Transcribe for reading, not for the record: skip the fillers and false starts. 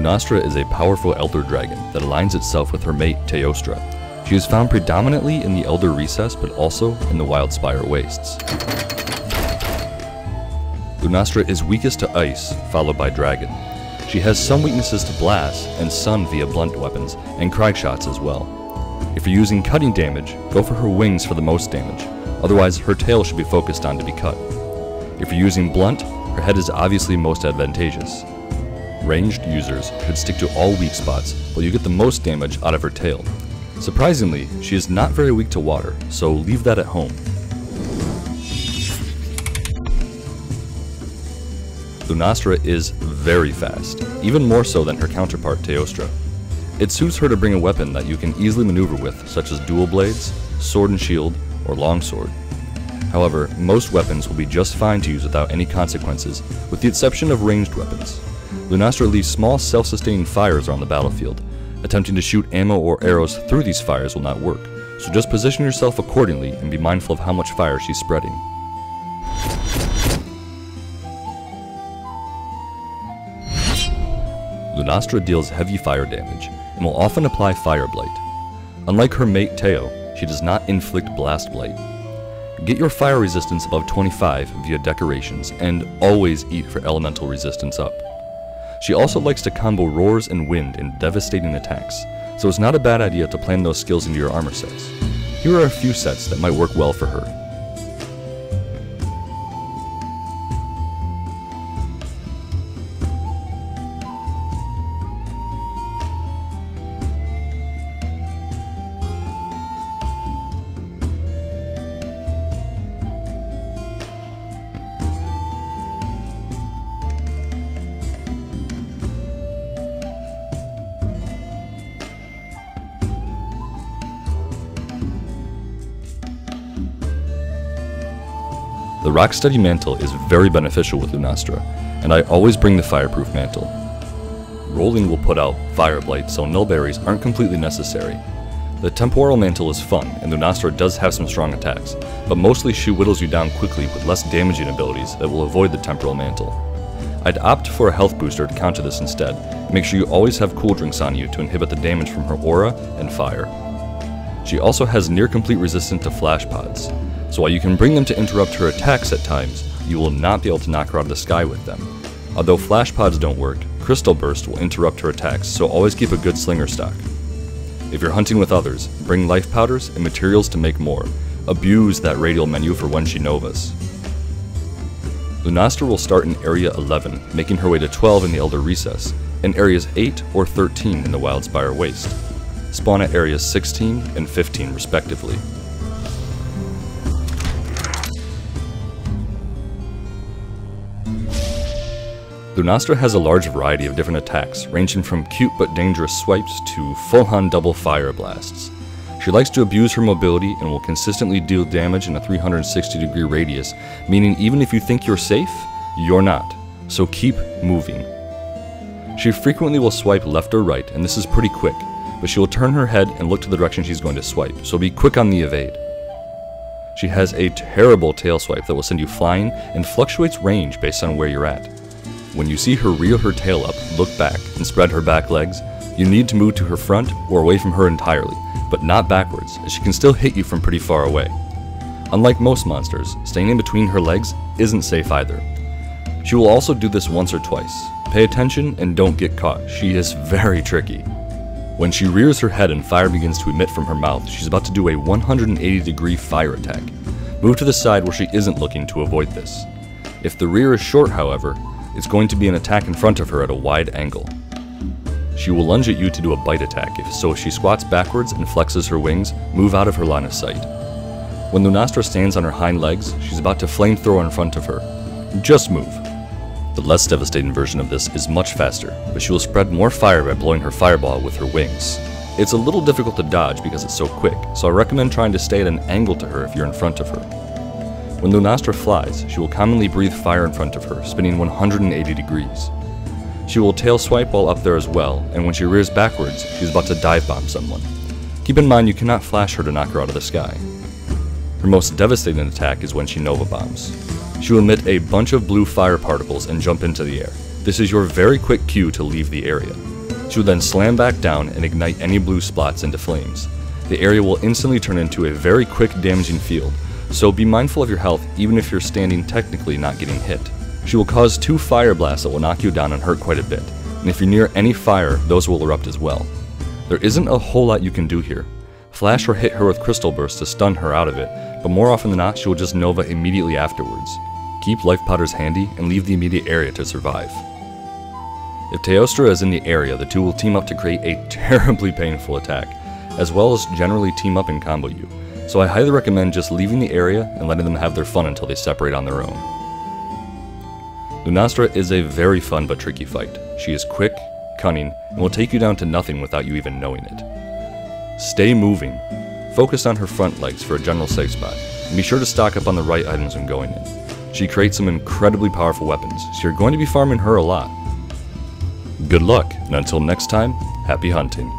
Lunastra is a powerful elder dragon that aligns itself with her mate Teostra. She is found predominantly in the Elder Recess, but also in the Wildspire Wastes. Lunastra is weakest to ice, followed by dragon. She has some weaknesses to blast and sun via blunt weapons, and crag shots as well. If you're using cutting damage, go for her wings for the most damage, otherwise her tail should be focused on to be cut. If you're using blunt, her head is obviously most advantageous. Ranged users should stick to all weak spots while you get the most damage out of her tail. Surprisingly, she is not very weak to water, so leave that at home. Lunastra is very fast, even more so than her counterpart Teostra. It suits her to bring a weapon that you can easily maneuver with, such as dual blades, sword and shield, or longsword. However, most weapons will be just fine to use without any consequences, with the exception of ranged weapons. Lunastra leaves small self-sustaining fires on the battlefield. Attempting to shoot ammo or arrows through these fires will not work, so just position yourself accordingly and be mindful of how much fire she's spreading. Lunastra deals heavy fire damage, and will often apply Fire Blight. Unlike her mate Teo, she does not inflict Blast Blight. Get your fire resistance above 25 via decorations, and always eat for elemental resistance up. She also likes to combo roars and wind in devastating attacks, so it's not a bad idea to plan those skills into your armor sets. Here are a few sets that might work well for her. The Rocksteady Mantle is very beneficial with Lunastra, and I always bring the Fireproof Mantle. Rolling will put out Fire Blight, so null berries aren't completely necessary. The Temporal Mantle is fun, and Lunastra does have some strong attacks, but mostly she whittles you down quickly with less damaging abilities that will avoid the Temporal Mantle. I'd opt for a health booster to counter this instead, and make sure you always have cool drinks on you to inhibit the damage from her aura and fire. She also has near complete resistance to flash pods, so while you can bring them to interrupt her attacks at times, you will not be able to knock her out of the sky with them. Although flash pods don't work, Crystal Burst will interrupt her attacks, so always keep a good slinger stock. If you're hunting with others, bring life powders and materials to make more. Abuse that radial menu for when she novas. Lunastra will start in Area 11, making her way to 12 in the Elder Recess, and Areas 8 or 13 in the Wildspire Waste. Spawn at Areas 16 and 15 respectively. Lunastra has a large variety of different attacks, ranging from cute but dangerous swipes to full-on double fire blasts. She likes to abuse her mobility and will consistently deal damage in a 360-degree radius, meaning even if you think you're safe, you're not, so keep moving. She frequently will swipe left or right, and this is pretty quick, but she will turn her head and look to the direction she's going to swipe, so be quick on the evade. She has a terrible tail swipe that will send you flying and fluctuates range based on where you're at. When you see her reel her tail up, look back, and spread her back legs, you need to move to her front or away from her entirely, but not backwards, as she can still hit you from pretty far away. Unlike most monsters, staying in between her legs isn't safe either. She will also do this once or twice. Pay attention and don't get caught, she is very tricky. When she rears her head and fire begins to emit from her mouth, she's about to do a 180-degree fire attack. Move to the side where she isn't looking to avoid this. If the rear is short, however, it's going to be an attack in front of her at a wide angle. She will lunge at you to do a bite attack, so if she squats backwards and flexes her wings, move out of her line of sight. When Lunastra stands on her hind legs, she's about to flamethrower in front of her. Just move. The less devastating version of this is much faster, but she will spread more fire by blowing her fireball with her wings. It's a little difficult to dodge because it's so quick, so I recommend trying to stay at an angle to her if you're in front of her. When Lunastra flies, she will commonly breathe fire in front of her, spinning 180 degrees. She will tail swipe while up there as well, and when she rears backwards, she's about to dive bomb someone. Keep in mind you cannot flash her to knock her out of the sky. Her most devastating attack is when she nova bombs. She will emit a bunch of blue fire particles and jump into the air. This is your very quick cue to leave the area. She will then slam back down and ignite any blue spots into flames. The area will instantly turn into a very quick damaging field, so be mindful of your health even if you're standing technically not getting hit. She will cause 2 fire blasts that will knock you down and hurt quite a bit, and if you're near any fire, those will erupt as well. There isn't a whole lot you can do here. Flash or hit her with crystal bursts to stun her out of it, but more often than not she will just nova immediately afterwards. Keep life powders handy and leave the immediate area to survive. If Teostra is in the area, the two will team up to create a terribly painful attack, as well as generally team up and combo you, so I highly recommend just leaving the area and letting them have their fun until they separate on their own. Lunastra is a very fun but tricky fight. She is quick, cunning, and will take you down to nothing without you even knowing it. Stay moving. Focus on her front legs for a general safe spot, and be sure to stock up on the right items when going in. She creates some incredibly powerful weapons, so you're going to be farming her a lot. Good luck, and until next time, happy hunting.